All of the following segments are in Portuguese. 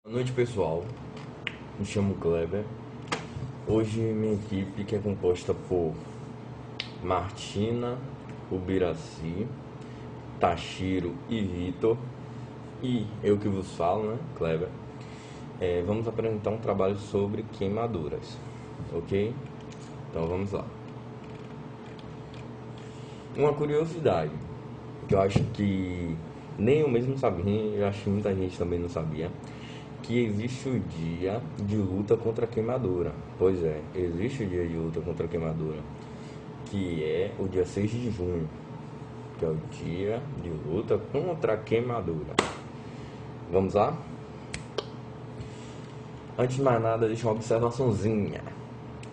Boa noite, pessoal. Me chamo Kleber. Hoje minha equipe, que é composta por Martina, Ubiraci, Tashiro e Vitor, e eu que vos falo, né, Kleber, vamos apresentar um trabalho sobre queimaduras, ok? Então vamos lá. Uma curiosidade que eu acho que nem eu mesmo sabia, eu acho que muita gente também não sabia, que existe o dia de luta contra a queimadura. Pois é, existe o dia de luta contra a queimadura, que é o dia 6 de junho, que é o dia de luta contra a queimadura. Vamos lá? Antes de mais nada, deixa uma observaçãozinha.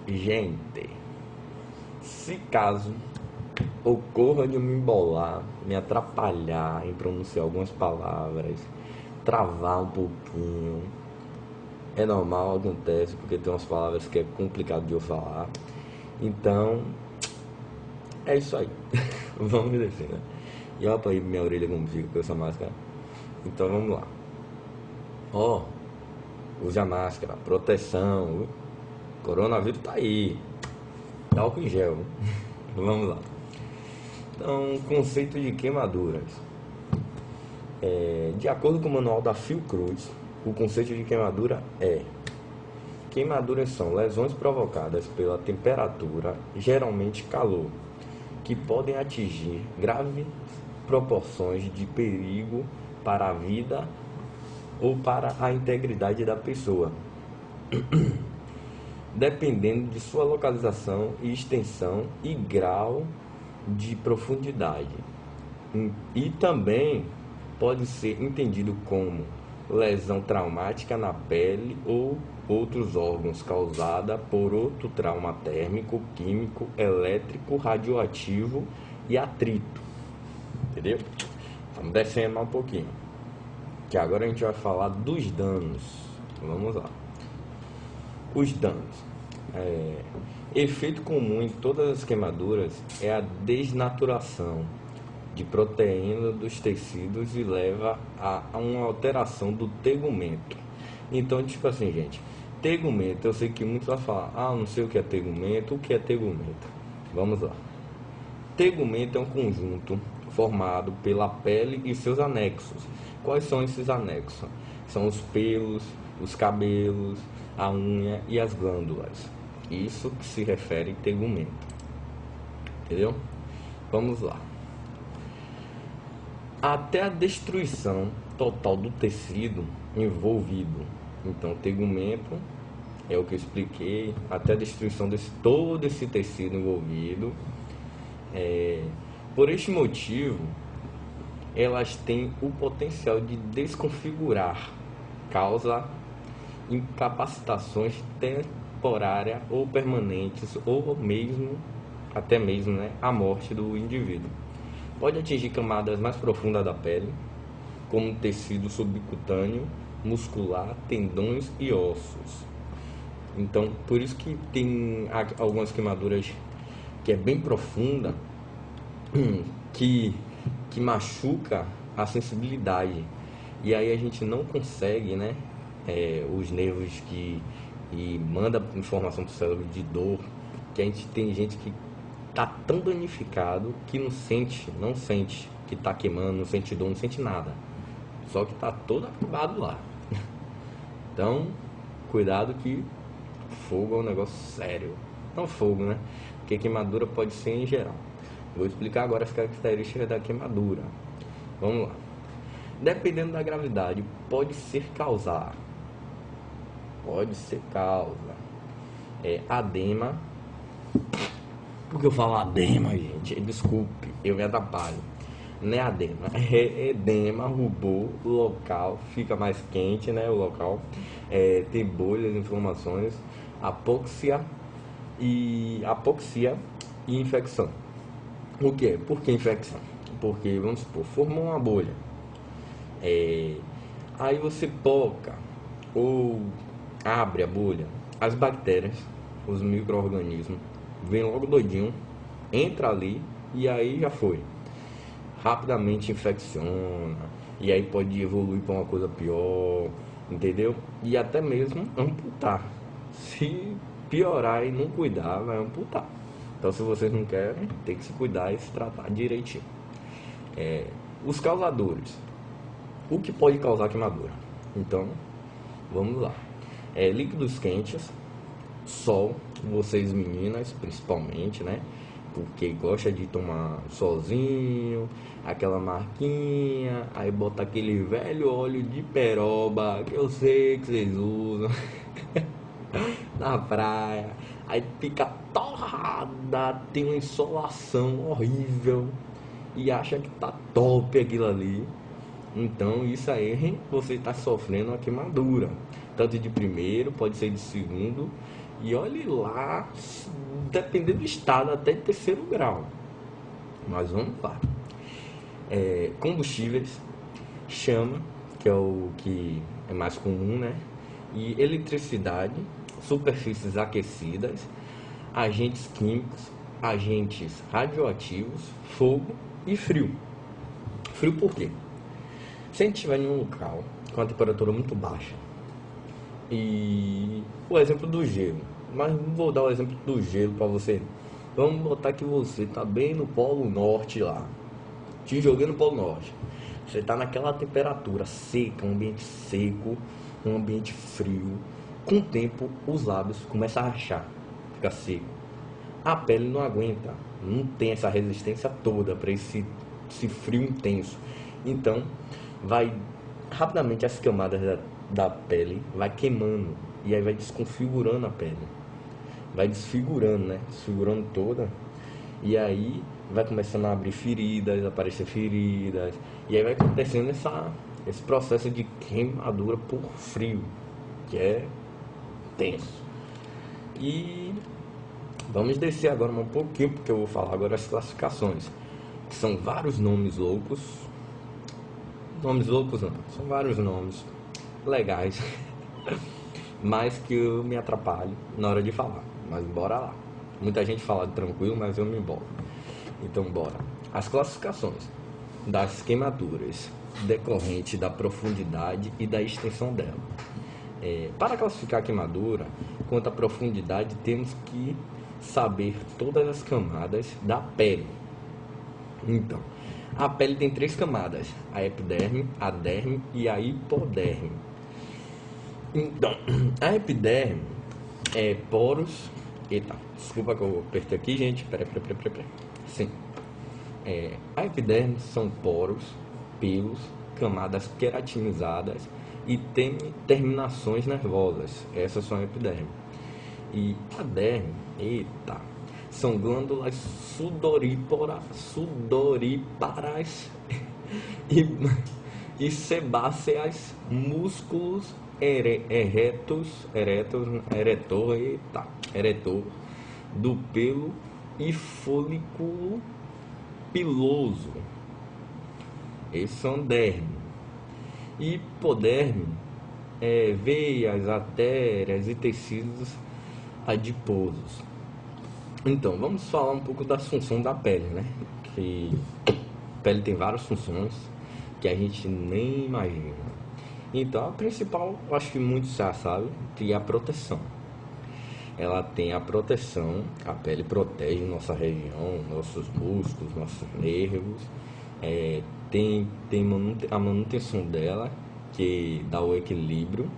Gente, se caso ocorra de eu me embolar, me atrapalhar em pronunciar algumas palavras, travar um pouquinho, é normal, acontece, porque tem umas palavras que é complicado de eu falar. Então, é isso aí. Vamos descer, né? E olha pra aí minha orelha como fica com essa máscara. Então vamos lá. Ó, use a máscara, proteção, viu? Coronavírus tá aí. Dá álcool em gel, viu? Vamos lá. Então, conceito de queimaduras. De acordo com o manual da Fiocruz, o conceito de queimadura é: queimaduras são lesões provocadas pela temperatura, geralmente calor, que podem atingir graves proporções de perigo para a vida ou para a integridade da pessoa, dependendo de sua localização e extensão e grau de profundidade. E também pode ser entendido como lesão traumática na pele ou outros órgãos causada por outro trauma térmico, químico, elétrico, radioativo e atrito. Entendeu? Vamos descendo mais um pouquinho, que agora a gente vai falar dos danos. Vamos lá. Os danos. Efeito comum em todas as queimaduras é a desnaturação de proteína dos tecidos e leva a uma alteração do tegumento. Então, tipo assim, gente, tegumento, eu sei que muitos vão falar, não sei o que é tegumento, o que é tegumento? Vamos lá. Tegumento é um conjunto formado pela pele e seus anexos. Quais são esses anexos? São os pelos, os cabelos, a unha e as glândulas. Isso que se refere a tegumento. Entendeu? Vamos lá. Até a destruição total do tecido envolvido. Então, tegumento é o que eu expliquei, até a destruição de todo esse tecido envolvido. Por este motivo, elas têm o potencial de desconfigurar, causa incapacitações temporárias ou permanentes, ou mesmo, até mesmo, né, a morte do indivíduo. Pode atingir camadas mais profundas da pele, como tecido subcutâneo, muscular, tendões e ossos. Então, por isso que tem algumas queimaduras que é bem profunda, que machuca a sensibilidade. E aí a gente não consegue, né? Os nervos que manda informação para o cérebro de dor, que a gente tem gente que tá tão danificado que não sente que tá queimando, não sente dor, não sente nada. Só que tá todo acabado lá. Então, cuidado que fogo é um negócio sério. Não fogo, né? Porque queimadura pode ser em geral. Vou explicar agora as características da queimadura. Vamos lá. Dependendo da gravidade, pode ser causa edema. Por que eu falo edema, gente? Desculpe, eu me atrapalho. Não é edema, é edema, rubor, o local fica mais quente, né? O local tem bolhas, inflamações, apoxia e infecção. O que é? Por que infecção? Porque, vamos supor, formou uma bolha. Aí você toca ou abre a bolha, as bactérias, os micro-organismos, vem logo doidinho, entra ali e aí já foi. Rapidamente infecciona, e aí pode evoluir para uma coisa pior, entendeu? E até mesmo amputar. Se piorar e não cuidar, vai amputar. Então, se vocês não querem, tem que se cuidar e se tratar direitinho. Os causadores. O que pode causar queimadura? Então, vamos lá. Líquidos quentes, sol, vocês meninas principalmente, né? Porque gosta de tomar solzinho, aquela marquinha, aí bota aquele velho óleo de peroba, que eu sei que vocês usam, na praia, aí fica torrada, tem uma insolação horrível e acha que tá top aquilo ali. Então isso aí você está sofrendo uma queimadura, tanto de primeiro, pode ser de segundo, e olhe lá, dependendo do estado, até de terceiro grau. Mas vamos lá. Combustíveis, chama, que é o que é mais comum, né? E eletricidade, superfícies aquecidas, agentes químicos, agentes radioativos, fogo e frio. Frio por quê? Se a gente estiver em um local com a temperatura muito baixa, e o exemplo do gelo, mas não vou dar o exemplo do gelo para você. Vamos botar que você está bem no Polo Norte lá, te jogando no Polo Norte. Você está naquela temperatura seca, um ambiente seco, um ambiente frio. Com o tempo, os lábios começam a rachar, fica seco. A pele não aguenta, não tem essa resistência toda para esse frio intenso. Então, vai rapidamente as camadas da pele vai queimando e aí vai desconfigurando a pele, vai desfigurando, né? Desfigurando toda, e aí vai começando a abrir feridas, aparecer feridas, e aí vai acontecendo esse processo de queimadura por frio, que é tenso. E vamos descer agora um pouquinho, porque eu vou falar agora as classificações, que são vários nomes loucos. Nomes loucos não, são vários nomes legais, mas que eu me atrapalho na hora de falar. Mas bora lá. Muita gente fala tranquilo, mas eu me embolo. Então bora. As classificações das queimaduras decorrente da profundidade e da extensão dela. Para classificar a queimadura, quanto à profundidade, temos que saber todas as camadas da pele. Então, a pele tem 3 camadas: a epiderme, a derme e a hipoderme. Então, a epiderme é poros. Eita, desculpa que eu apertei aqui, gente. Peraí. Sim. A epiderme são poros, pelos, camadas queratinizadas e terminações nervosas. Essas são a epiderme. E a derme, são glândulas sudoríparas e sebáceas, músculos eretor do pelo e folículo piloso. Esses são derme. Hipoderme veias, artérias e tecidos adiposos. Então, vamos falar um pouco da função da pele, né? Que a pele tem várias funções que a gente nem imagina. Então, a principal, eu acho que muitos já sabem, que é a proteção. Ela tem a proteção, a pele protege nossa região, nossos músculos, nossos nervos. Tem a manutenção dela, que dá o equilíbrio.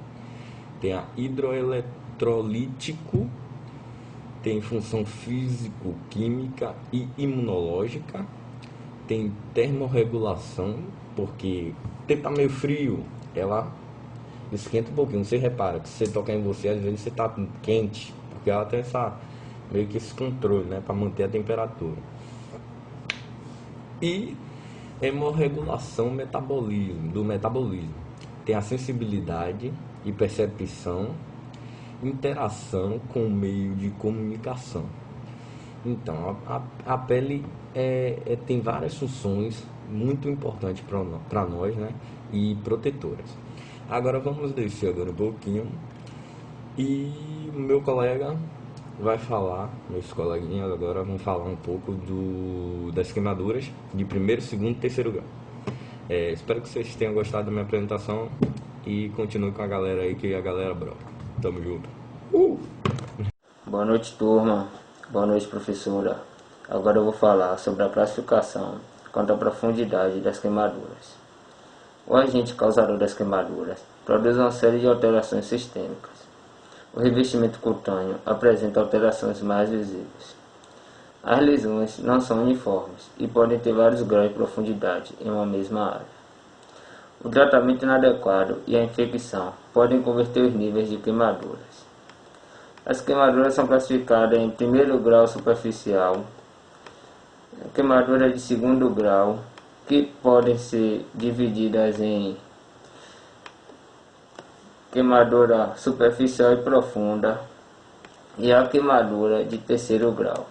Tem a hidroeletrolítico, tem função físico-química e imunológica. Tem termorregulação, porque o tempo tá meio frio, ela esquenta um pouquinho. Você repara que se você tocar em você, às vezes você tá quente, porque ela tem meio que esse controle, né, para manter a temperatura. E hemorregulação do metabolismo. Tem a sensibilidade e percepção, interação com o meio de comunicação. Então, a pele tem várias funções muito importantes para nós, né? E protetoras. Agora vamos descer agora um pouquinho. E meu colega vai falar, meus coleguinhas agora vão falar um pouco das queimaduras de primeiro, segundo e terceiro grau. Espero que vocês tenham gostado da minha apresentação e continue com a galera aí, que a galera brota. Tamo junto. Boa noite, turma. Boa noite, professora. Agora eu vou falar sobre a classificação quanto à profundidade das queimaduras. O agente causador das queimaduras produz uma série de alterações sistêmicas. O revestimento cutâneo apresenta alterações mais visíveis. As lesões não são uniformes e podem ter vários graus de profundidade em uma mesma área. O tratamento inadequado e a infecção podem converter os níveis de queimaduras. As queimaduras são classificadas em primeiro grau superficial, queimaduras de segundo grau, que podem ser divididas em queimadura superficial e profunda, e a queimadura de terceiro grau.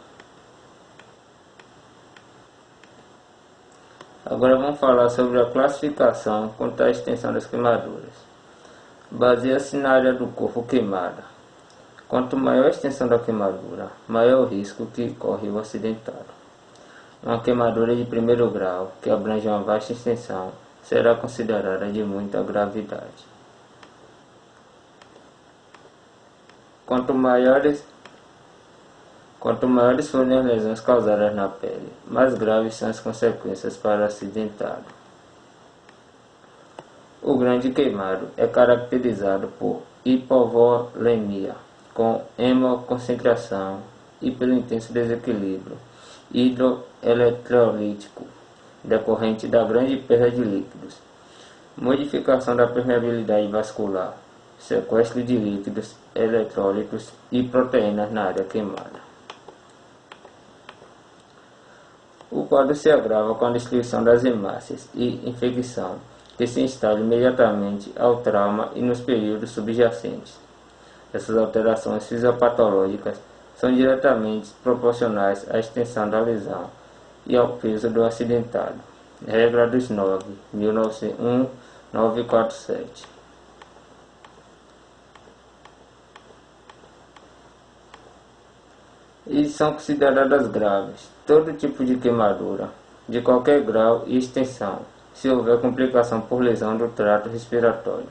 Agora vamos falar sobre a classificação quanto à extensão das queimaduras. Baseia-se na área do corpo queimada. Quanto maior a extensão da queimadura, maior o risco que corre o acidentado. Uma queimadura de primeiro grau, que abrange uma vasta extensão, será considerada de muita gravidade. Quanto maiores forem as lesões causadas na pele, mais graves são as consequências para o acidentado. O grande queimado é caracterizado por hipovolemia, com hemoconcentração, e pelo intenso desequilíbrio hidroeletrolítico, decorrente da grande perda de líquidos, modificação da permeabilidade vascular, sequestro de líquidos, eletrólitos e proteínas na área queimada. O quadro se agrava com a destruição das hemácias e infecção, que se instala imediatamente ao trauma e nos períodos subjacentes. Essas alterações fisiopatológicas são diretamente proporcionais à extensão da lesão e ao peso do acidentado. Regra dos 1947. E são consideradas graves todo tipo de queimadura, de qualquer grau e extensão, se houver complicação por lesão do trato respiratório.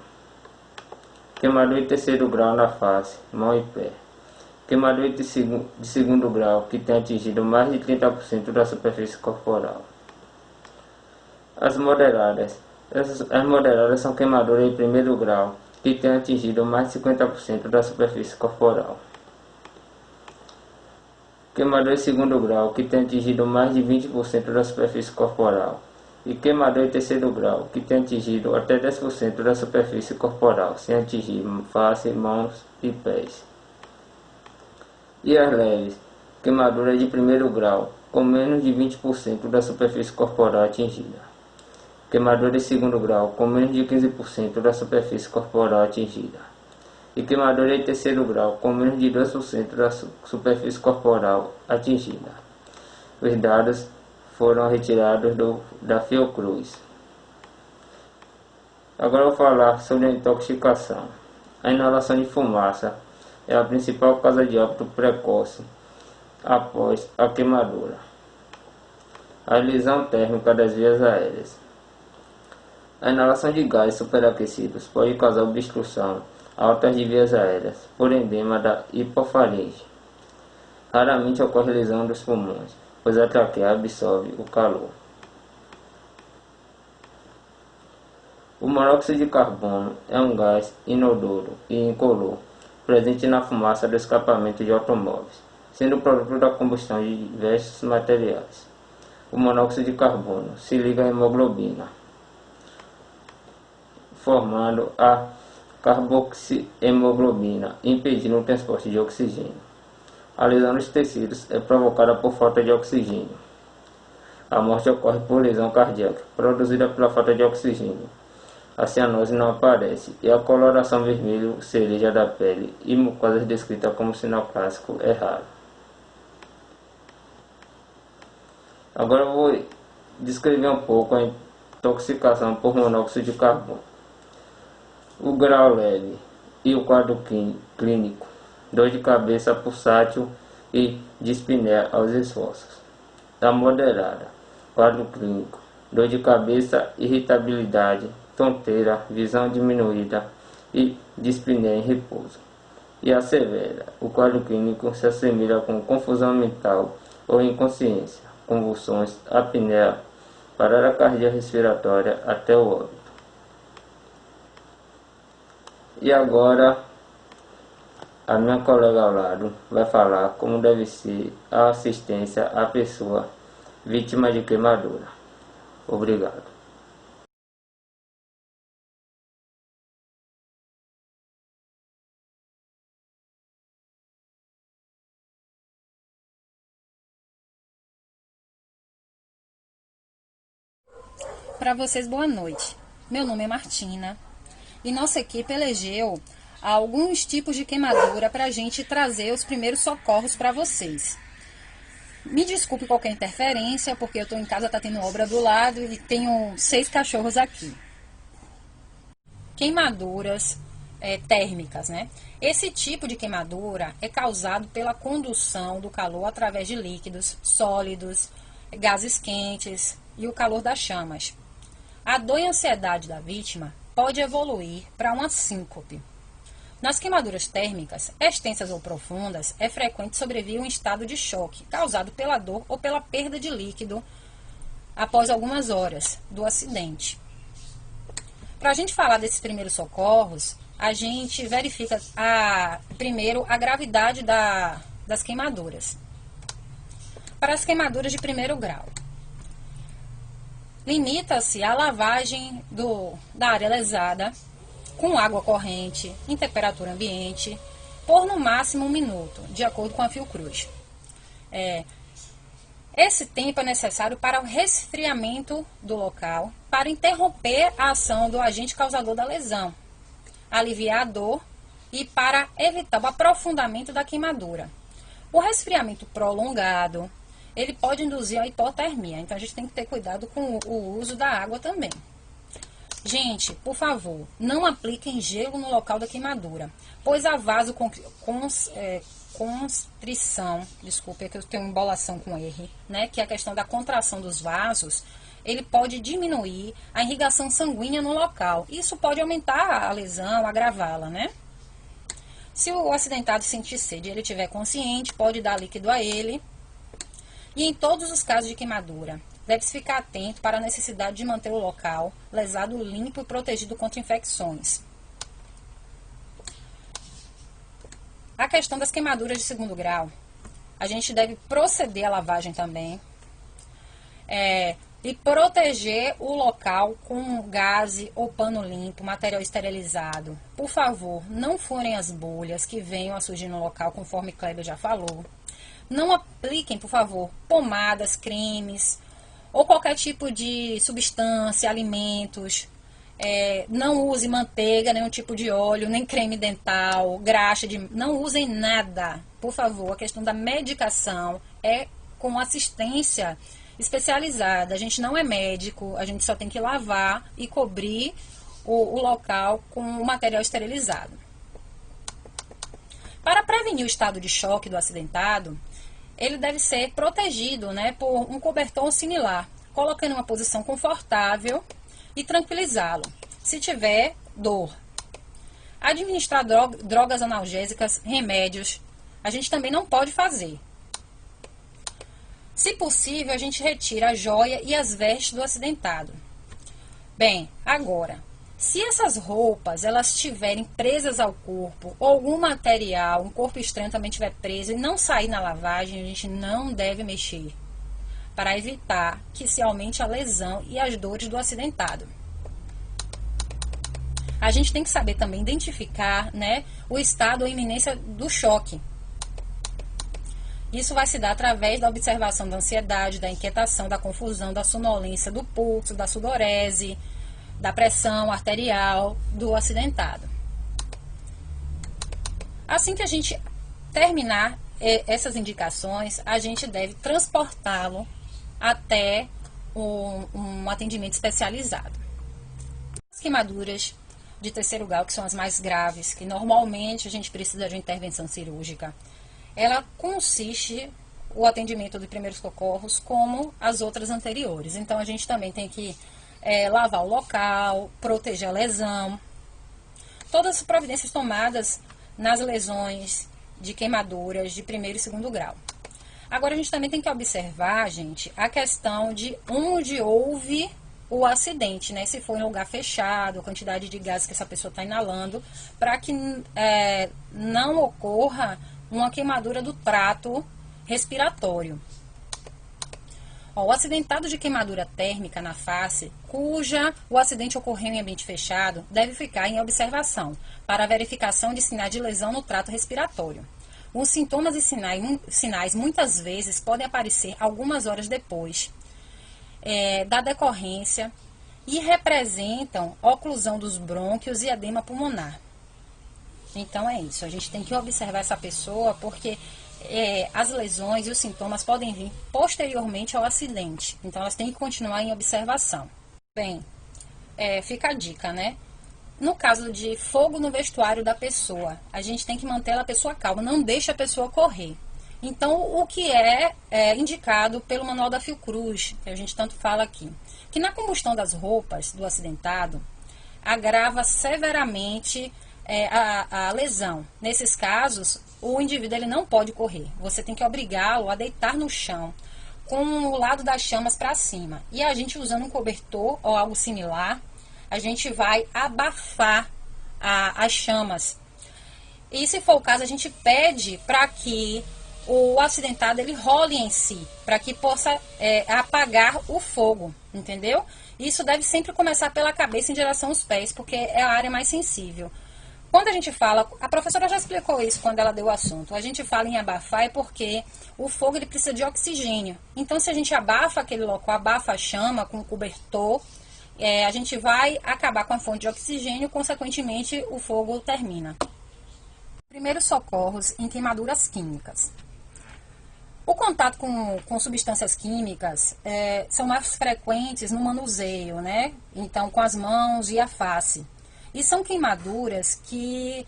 Queimadura de terceiro grau na face, mão e pé. Queimadura de segundo grau, que tem atingido mais de 30% da superfície corporal. As moderadas são queimaduras de primeiro grau, que tem atingido mais de 50% da superfície corporal. Queimadura de segundo grau, que tem atingido mais de 20% da superfície corporal. E queimadura de terceiro grau, que tem atingido até 10% da superfície corporal, sem atingir face, mãos e pés. E as leves, queimadura de primeiro grau, com menos de 20% da superfície corporal atingida. Queimadura de segundo grau, com menos de 15% da superfície corporal atingida. E queimadura de terceiro grau, com menos de 2% da superfície corporal atingida. Os dados foram retirados da Fiocruz. Agora eu vou falar sobre a intoxicação. A inalação de fumaça é a principal causa de óbito precoce após a queimadura. A lisão térmica das vias aéreas. A inalação de gases superaquecidos pode causar obstrução altas de vias aéreas, por edema da hipofaringe. Raramente ocorre lesão dos pulmões, pois a traqueia absorve o calor. O monóxido de carbono é um gás inodoro e incolor, presente na fumaça do escapamento de automóveis, sendo produto da combustão de diversos materiais. O monóxido de carbono se liga à hemoglobina, formando a carboxihemoglobina, impedindo o transporte de oxigênio. A lesão dos tecidos é provocada por falta de oxigênio. A morte ocorre por lesão cardíaca, produzida pela falta de oxigênio. A cianose não aparece e a coloração vermelho cereja da pele e mucosas descrita como sinal clássico é raro. Agora eu vou descrever um pouco a intoxicação por monóxido de carbono. O grau leve e o quadro clínico: dor de cabeça pulsátil e dispneia aos esforços. A moderada: quadro clínico: dor de cabeça, irritabilidade, tonteira, visão diminuída e dispneia em repouso. E a severa, o quadro clínico se assemelha com confusão mental ou inconsciência, convulsões, apneia, parada cardíaca respiratória até o óbito. E agora a minha colega ao lado vai falar como deve ser a assistência à pessoa vítima de queimadura. Obrigado. Para vocês, boa noite. Meu nome é Martina e nossa equipe elegeu alguns tipos de queimadura para a gente trazer os primeiros socorros para vocês. Me desculpe qualquer interferência, porque eu estou em casa, tá tendo obra do lado e tenho 6 cachorros aqui. Queimaduras térmicas, né? Esse tipo de queimadura é causado pela condução do calor através de líquidos, sólidos, gases quentes e o calor das chamas. A dor e ansiedade da vítima pode evoluir para uma síncope. Nas queimaduras térmicas, extensas ou profundas, é frequente sobrevir um estado de choque, causado pela dor ou pela perda de líquido após algumas horas do acidente. Para a gente falar desses primeiros socorros, a gente verifica primeiro a gravidade das queimaduras. Para as queimaduras de primeiro grau, limita-se à lavagem da área lesada com água corrente, em temperatura ambiente, por no máximo 1 minuto, de acordo com a Fiocruz. Esse tempo é necessário para o resfriamento do local, para interromper a ação do agente causador da lesão, aliviar a dor e para evitar o aprofundamento da queimadura. O resfriamento prolongado, ele pode induzir a hipotermia, então a gente tem que ter cuidado com o uso da água também. Gente, por favor, não apliquem gelo no local da queimadura, pois a vasoconstrição, desculpa, é que eu tenho uma embolação com R, né, que é a questão da contração dos vasos, ele pode diminuir a irrigação sanguínea no local. Isso pode aumentar a lesão, agravá-la, né? Se o acidentado sentir sede e ele estiver consciente, pode dar líquido a ele. E em todos os casos de queimadura, deve-se ficar atento para a necessidade de manter o local lesado limpo e protegido contra infecções. A questão das queimaduras de segundo grau, a gente deve proceder à lavagem também e proteger o local com gaze ou pano limpo, material esterilizado. Por favor, não furem as bolhas que venham a surgir no local, conforme Kleber já falou. Não apliquem, por favor, pomadas, cremes ou qualquer tipo de substância, alimentos. Não use manteiga, nenhum tipo de óleo, nem creme dental, graxa, não usem nada. Por favor, a questão da medicação é com assistência especializada. A gente não é médico, a gente só tem que lavar e cobrir o local com o material esterilizado. Para prevenir o estado de choque do acidentado, ele deve ser protegido, né, por um cobertor similar, colocando em uma posição confortável e tranquilizá-lo, se tiver dor. Administrar drogas analgésicas, remédios, a gente também não pode fazer. Se possível, a gente retira a joia e as vestes do acidentado. Bem, agora, se essas roupas elas estiverem presas ao corpo, ou algum material, um corpo estranho também estiver preso e não sair na lavagem, a gente não deve mexer, para evitar que se aumente a lesão e as dores do acidentado. A gente tem que saber também identificar, né, o estado ou iminência do choque. Isso vai se dar através da observação da ansiedade, da inquietação, da confusão, da sonolência, do pulso, da sudorese, da pressão arterial do acidentado. Assim que a gente terminar essas indicações, a gente deve transportá-lo até um atendimento especializado. As queimaduras de terceiro grau, que são as mais graves, que normalmente a gente precisa de uma intervenção cirúrgica, ela consiste o atendimento de primeiros socorros como as outras anteriores. Então a gente também tem que lavar o local, proteger a lesão. Todas as providências tomadas nas lesões de queimaduras de primeiro e segundo grau. Agora a gente também tem que observar, gente, a questão de onde houve o acidente, né? Se foi em lugar fechado, a quantidade de gases que essa pessoa está inalando, para que não ocorra uma queimadura do trato respiratório. O acidentado de queimadura térmica na face, o acidente ocorreu em ambiente fechado, deve ficar em observação para a verificação de sinais de lesão no trato respiratório. Os sintomas e sinais muitas vezes podem aparecer algumas horas depois da decorrência e representam oclusão dos brônquios e edema pulmonar. Então é isso, a gente tem que observar essa pessoa porque as lesões e os sintomas podem vir posteriormente ao acidente. Então elas têm que continuar em observação. Bem, fica a dica, né? No caso de fogo no vestuário da pessoa, a gente tem que manter a pessoa calma, não deixa a pessoa correr. Então, o que é indicado pelo Manual da Fiocruz, que a gente tanto fala aqui, que na combustão das roupas do acidentado, agrava severamente a lesão. Nesses casos, o indivíduo ele não pode correr. Você tem que obrigá-lo a deitar no chão, com o lado das chamas para cima. E a gente, usando um cobertor ou algo similar, a gente vai abafar as chamas. E se for o caso, a gente pede para que o acidentado ele role em si, para que possa apagar o fogo, entendeu? Isso deve sempre começar pela cabeça em direção aos pés, porque é a área mais sensível. Quando a gente fala, a professora já explicou isso quando ela deu o assunto, a gente fala em abafar é porque o fogo ele precisa de oxigênio. Então, se a gente abafa aquele local, abafa a chama com o cobertor, a gente vai acabar com a fonte de oxigênio, consequentemente o fogo termina. Primeiros socorros em queimaduras químicas. O contato com substâncias químicas são mais frequentes no manuseio, né? Então, com as mãos e a face. E são queimaduras que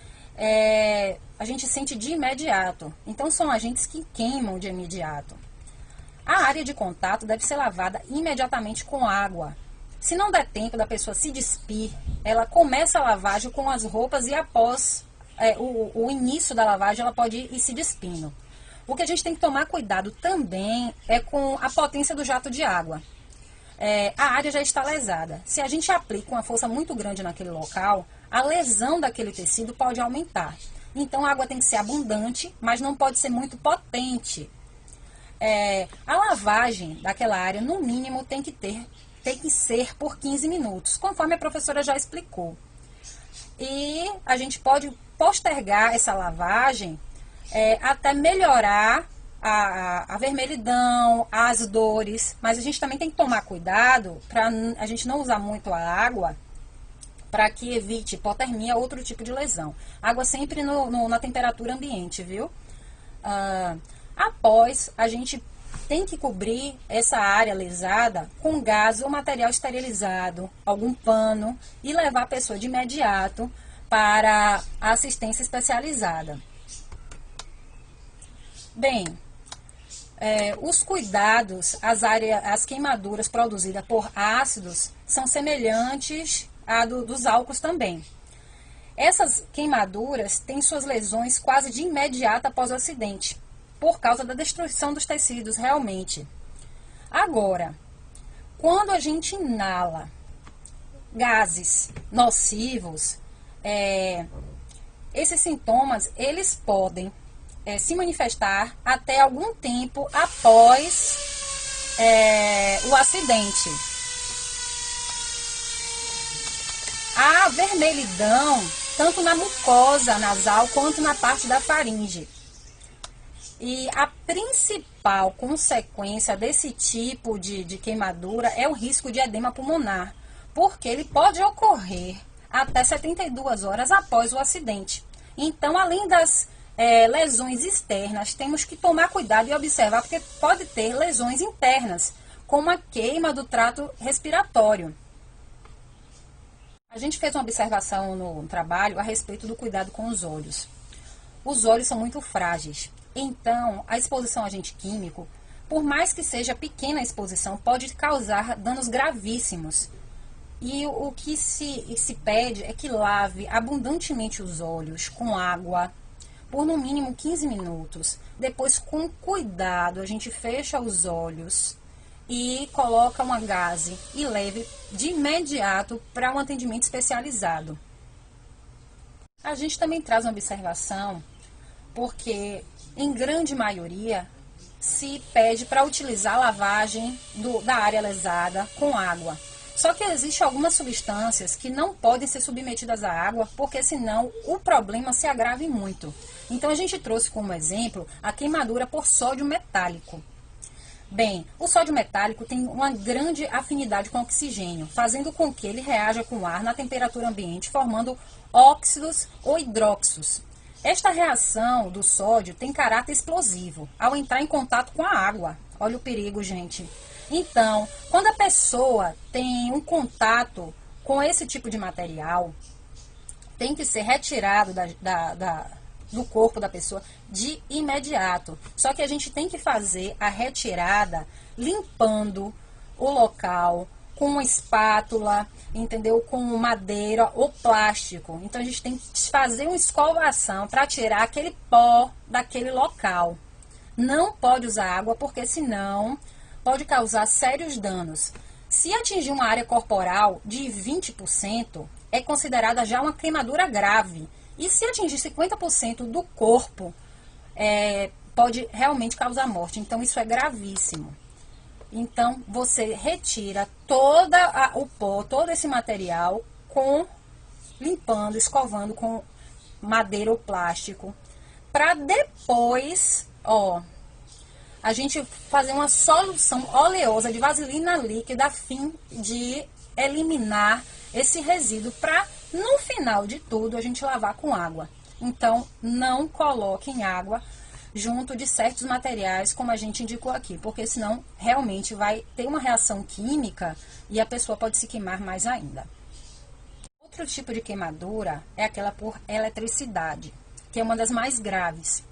a gente sente de imediato. Então, são agentes que queimam de imediato. A área de contato deve ser lavada imediatamente com água. Se não der tempo da pessoa se despir, ela começa a lavagem com as roupas e após o início da lavagem ela pode ir se despindo. O que a gente tem que tomar cuidado também é com a potência do jato de água. A área já está lesada. Se a gente aplica uma força muito grande naquele local, a lesão daquele tecido pode aumentar. Então a água tem que ser abundante, mas não pode ser muito potente. A lavagem daquela área, no mínimo, tem que ser por 15 minutos, conforme a professora já explicou. E a gente pode postergar essa lavagem até melhorar a vermelhidão, as dores, mas a gente também tem que tomar cuidado para a gente não usar muito a água para que evite hipotermia ou outro tipo de lesão. Água sempre na temperatura ambiente, viu? Após, a gente tem que cobrir essa área lesada com gás ou material esterilizado, algum pano, e levar a pessoa de imediato para a assistência especializada. Bem, os cuidados, as queimaduras produzidas por ácidos são semelhantes a dos álcools também. Essas queimaduras têm suas lesões quase de imediato após o acidente, por causa da destruição dos tecidos realmente. Agora, quando a gente inala gases nocivos, esses sintomas eles podem se manifestar até algum tempo após o acidente. A vermelhidão, tanto na mucosa nasal quanto na parte da faringe. E a principal consequência desse tipo de queimadura é o risco de edema pulmonar, porque ele pode ocorrer até 72 horas após o acidente. Então, além das lesões externas, temos que tomar cuidado e observar, porque pode ter lesões internas, como a queima do trato respiratório. A gente fez uma observação no trabalho a respeito do cuidado com os olhos. Os olhos são muito frágeis. Então, a exposição a agente químico, por mais que seja pequena a exposição, pode causar danos gravíssimos. E o que se pede é que lave abundantemente os olhos com água por no mínimo 15 minutos. Depois, com cuidado, a gente fecha os olhos e coloca uma gaze e leve de imediato para um atendimento especializado. A gente também traz uma observação, porque em grande maioria se pede para utilizar a lavagem da área lesada com água. Só que existem algumas substâncias que não podem ser submetidas à água, porque senão o problema se agrave muito. Então a gente trouxe como exemplo a queimadura por sódio metálico. Bem, o sódio metálico tem uma grande afinidade com o oxigênio, fazendo com que ele reaja com o ar na temperatura ambiente, formando óxidos ou hidróxidos. Esta reação do sódio tem caráter explosivo ao entrar em contato com a água. Olha o perigo, gente. Então, quando a pessoa tem um contato com esse tipo de material, tem que ser retirado do corpo da pessoa de imediato. Só que a gente tem que fazer a retirada limpando o local com uma espátula, entendeu? Com madeira ou plástico. Então a gente tem que fazer uma escovação para tirar aquele pó daquele local. Não pode usar água, porque senão pode causar sérios danos. Se atingir uma área corporal de 20%, é considerada já uma queimadura grave. E se atingir 50% do corpo, pode realmente causar morte. Então, isso é gravíssimo. Então, você retira o pó, todo esse material, limpando, escovando com madeira ou plástico, para depois, a gente fazer uma solução oleosa de vaselina líquida a fim de eliminar esse resíduo, para no final de tudo a gente lavar com água. Então, não coloquem água junto de certos materiais, como a gente indicou aqui, porque senão realmente vai ter uma reação química e a pessoa pode se queimar mais ainda. Outro tipo de queimadura é aquela por eletricidade, que é uma das mais graves.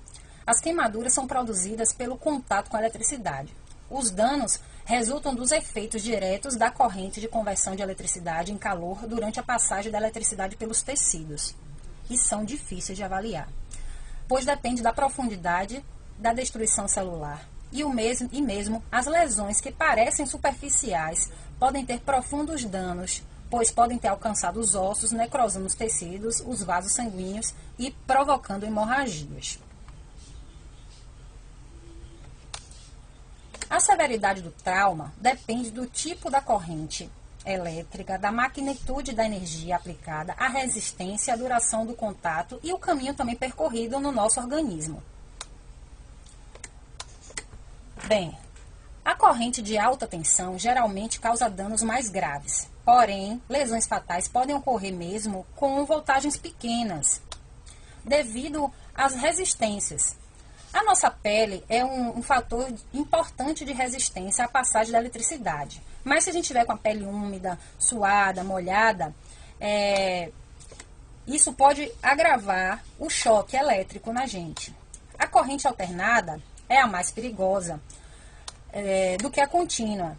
As queimaduras são produzidas pelo contato com a eletricidade. Os danos resultam dos efeitos diretos da corrente de conversão de eletricidade em calor durante a passagem da eletricidade pelos tecidos. E são difíceis de avaliar, pois depende da profundidade da destruição celular. E mesmo as lesões que parecem superficiais podem ter profundos danos, pois podem ter alcançado os ossos, necrosando os tecidos, os vasos sanguíneos e provocando hemorragias. A severidade do trauma depende do tipo da corrente elétrica, da magnitude da energia aplicada, a resistência, a duração do contato e o caminho também percorrido no nosso organismo. Bem, a corrente de alta tensão geralmente causa danos mais graves, porém, lesões fatais podem ocorrer mesmo com voltagens pequenas, devido às resistências. A nossa pele é um fator importante de resistência à passagem da eletricidade. Mas se a gente tiver com a pele úmida, suada, molhada, isso pode agravar o choque elétrico na gente. A corrente alternada é a mais perigosa do que a contínua.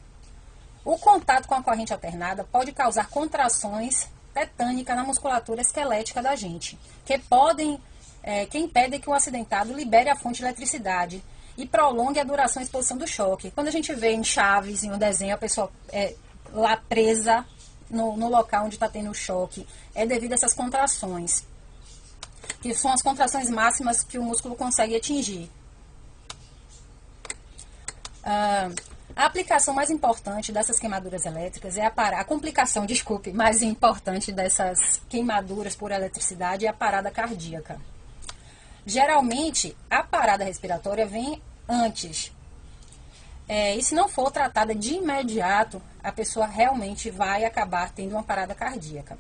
O contato com a corrente alternada pode causar contrações tetânicas na musculatura esquelética da gente, que impede que o acidentado libere a fonte de eletricidade e prolongue a duração e exposição do choque. Quando a gente vê em Chaves, em um desenho, a pessoa lá presa no local onde está tendo o choque, é devido a essas contrações, que são as contrações máximas que o músculo consegue atingir. A aplicação mais importante dessas queimaduras elétricas a complicação mais importante dessas queimaduras por eletricidade é a parada cardíaca. Geralmente, a parada respiratória vem antes. E se não for tratada de imediato, a pessoa realmente vai acabar tendo uma parada cardíaca.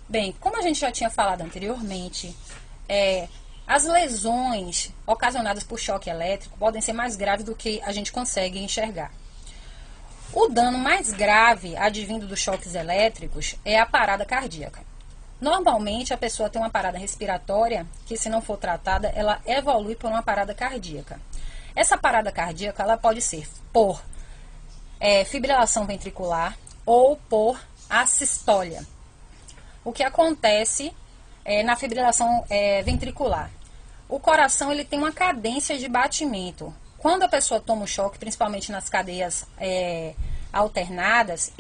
Bem, como a gente já tinha falado anteriormente, as lesões ocasionadas por choque elétrico podem ser mais graves do que a gente consegue enxergar. O dano mais grave advindo dos choques elétricos é a parada cardíaca. Normalmente, a pessoa tem uma parada respiratória que, se não for tratada, ela evolui por uma parada cardíaca. Essa parada cardíaca ela pode ser por fibrilação ventricular ou por assistólia. O que acontece na fibrilação ventricular? O coração ele tem uma cadência de batimento. Quando a pessoa toma um choque, principalmente nas cadeias alternadas,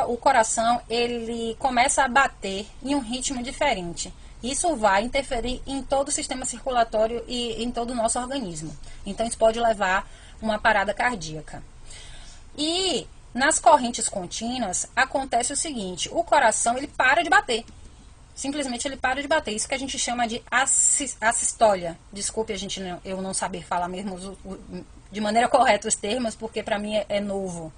o coração ele começa a bater em um ritmo diferente. Isso vai interferir em todo o sistema circulatório e em todo o nosso organismo. Então, isso pode levar a uma parada cardíaca. E nas correntes contínuas, acontece o seguinte, o coração ele para de bater. Simplesmente ele para de bater. Isso que a gente chama de assistólia. Desculpe eu não saber falar mesmo de maneira correta os termos, porque para mim é novo.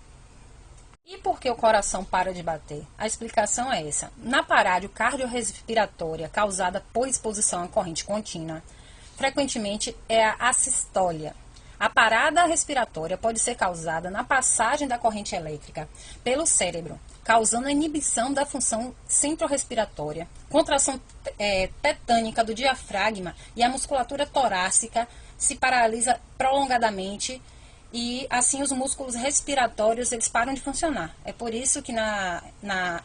E por que o coração para de bater? A explicação é essa. Na parada cardiorrespiratória causada por exposição à corrente contínua, frequentemente é a assistólia. A parada respiratória pode ser causada na passagem da corrente elétrica pelo cérebro, causando a inibição da função centrorrespiratória, contração tetânica do diafragma e a musculatura torácica se paralisa prolongadamente e assim os músculos respiratórios eles param de funcionar. É por isso que na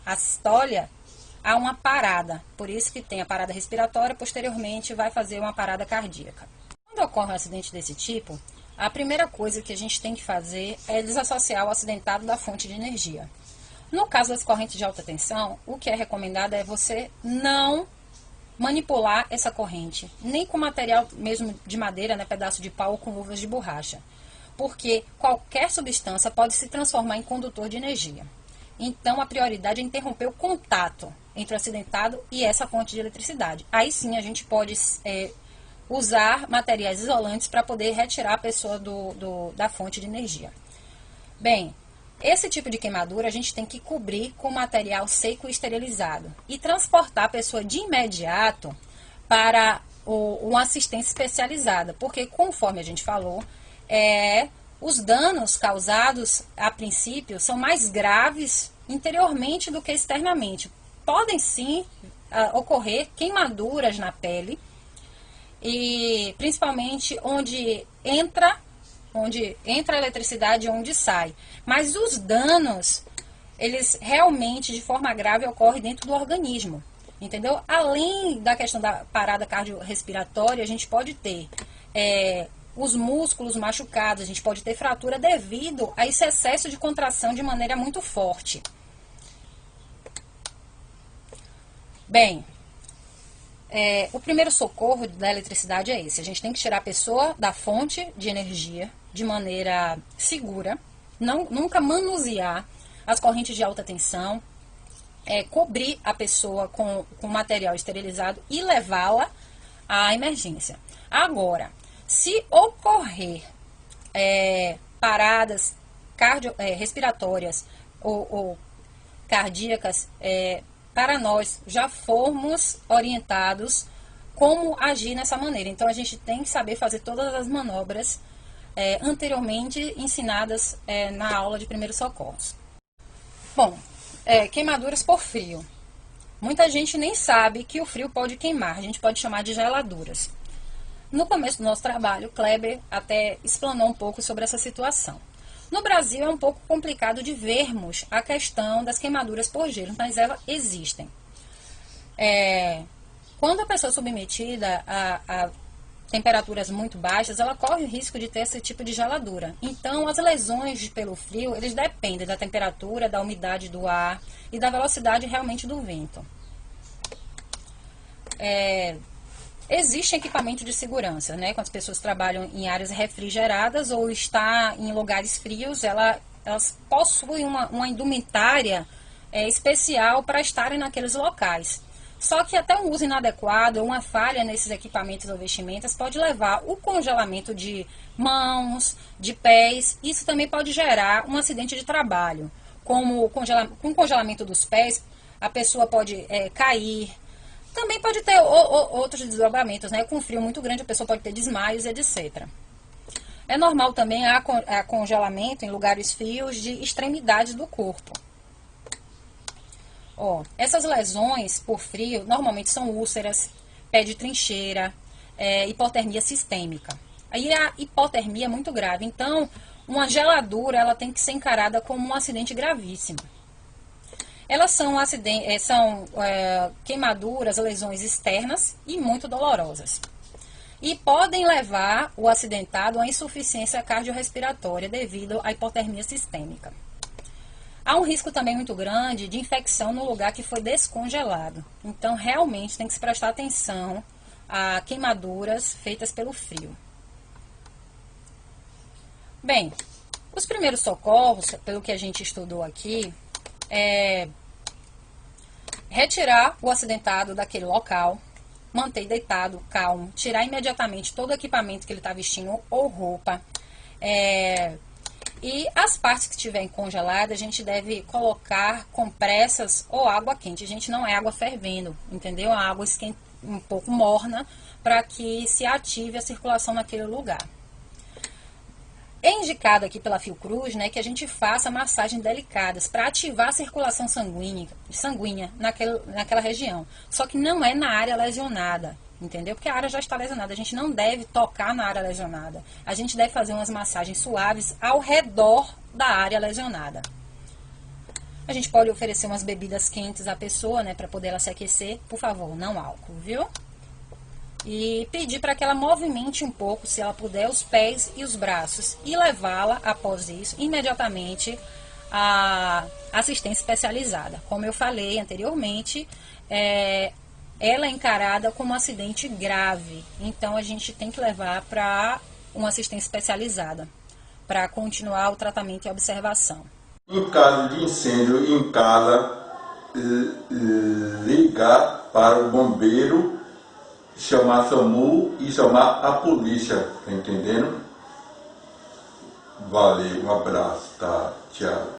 assistólia há uma parada, por isso que tem a parada respiratória, posteriormente vai fazer uma parada cardíaca. Quando ocorre um acidente desse tipo, a primeira coisa que a gente tem que fazer é desassociar o acidentado da fonte de energia. No caso das correntes de alta tensão, o que é recomendado é você não manipular essa corrente, nem com material mesmo de madeira, né, pedaço de pau ou com luvas de borracha, porque qualquer substância pode se transformar em condutor de energia. Então, a prioridade é interromper o contato entre o acidentado e essa fonte de eletricidade. Aí sim a gente pode usar materiais isolantes para poder retirar a pessoa da fonte de energia. Bem, esse tipo de queimadura a gente tem que cobrir com material seco e esterilizado e transportar a pessoa de imediato para uma assistência especializada, porque conforme a gente falou, os danos causados a princípio são mais graves interiormente do que externamente. Podem sim ocorrer queimaduras na pele e principalmente onde entra a eletricidade e onde sai. Mas os danos, eles realmente, de forma grave, ocorrem dentro do organismo, entendeu? Além da questão da parada cardiorrespiratória, a gente pode ter os músculos machucados, a gente pode ter fratura devido a esse excesso de contração de maneira muito forte. Bem, o primeiro socorro da eletricidade é esse. A gente tem que tirar a pessoa da fonte de energia de maneira segura, nunca manusear as correntes de alta tensão, cobrir a pessoa com material esterilizado e levá-la à emergência. Agora, se ocorrer paradas respiratórias ou cardíacas, para nós já fomos orientados como agir nessa maneira. Então, a gente tem que saber fazer todas as manobras anteriormente ensinadas na aula de primeiros socorros. Bom, queimaduras por frio. Muita gente nem sabe que o frio pode queimar, a gente pode chamar de geladuras. No começo do nosso trabalho, Kleber até explanou um pouco sobre essa situação. No Brasil é um pouco complicado de vermos a questão das queimaduras por gelo, mas elas existem. Quando a pessoa é submetida a temperaturas muito baixas, ela corre o risco de ter esse tipo de geladura. Então, as lesões pelo frio, eles dependem da temperatura, da umidade do ar e da velocidade realmente do vento. Existe equipamento de segurança, né? Quando as pessoas trabalham em áreas refrigeradas ou está em lugares frios, elas possuem uma indumentária especial para estarem naqueles locais. Só que até um uso inadequado ou uma falha nesses equipamentos ou vestimentas pode levar o congelamento de mãos, de pés. Isso também pode gerar um acidente de trabalho. Como com o congelamento dos pés, a pessoa pode cair. Também pode ter outros desdobramentos, né? Com frio muito grande, a pessoa pode ter desmaios, etc. É normal também há congelamento em lugares frios de extremidades do corpo. Essas lesões por frio normalmente são úlceras, pé de trincheira, hipotermia sistêmica. Aí a hipotermia é muito grave. Então, Uma geladura, ela tem que ser encarada como um acidente gravíssimo. Elas são, queimaduras, lesões externas e muito dolorosas. E podem levar o acidentado à insuficiência cardiorrespiratória devido à hipotermia sistêmica. Há um risco também muito grande de infecção no lugar que foi descongelado. Então, realmente, tem que se prestar atenção a queimaduras feitas pelo frio. Bem, os primeiros socorros, pelo que a gente estudou aqui, é retirar o acidentado daquele local, manter deitado, calmo, tirar imediatamente todo o equipamento que ele está vestindo ou roupa. E as partes que estiverem congeladas, a gente deve colocar compressas ou água quente. A gente não é água fervendo, entendeu? A água um pouco morna para que se ative a circulação naquele lugar. É indicado aqui pela Fiocruz, né, que a gente faça massagens delicadas para ativar a circulação sanguínea naquela região. Só que não é na área lesionada, entendeu? Porque a área já está lesionada. A gente não deve tocar na área lesionada. A gente deve fazer umas massagens suaves ao redor da área lesionada. A gente pode oferecer umas bebidas quentes à pessoa, né, para poder ela se aquecer. Por favor, não álcool, viu? E pedir para que ela movimente um pouco, se ela puder, os pés e os braços. E levá-la, após isso, imediatamente à assistência especializada. Como eu falei anteriormente, ela é encarada como um acidente grave. Então, a gente tem que levar para uma assistência especializada, para continuar o tratamento e a observação. Em caso de incêndio em casa, ligar para o bombeiro, chamar SAMU e chamar a polícia, tá entendendo? Valeu, um abraço, tá? Tchau.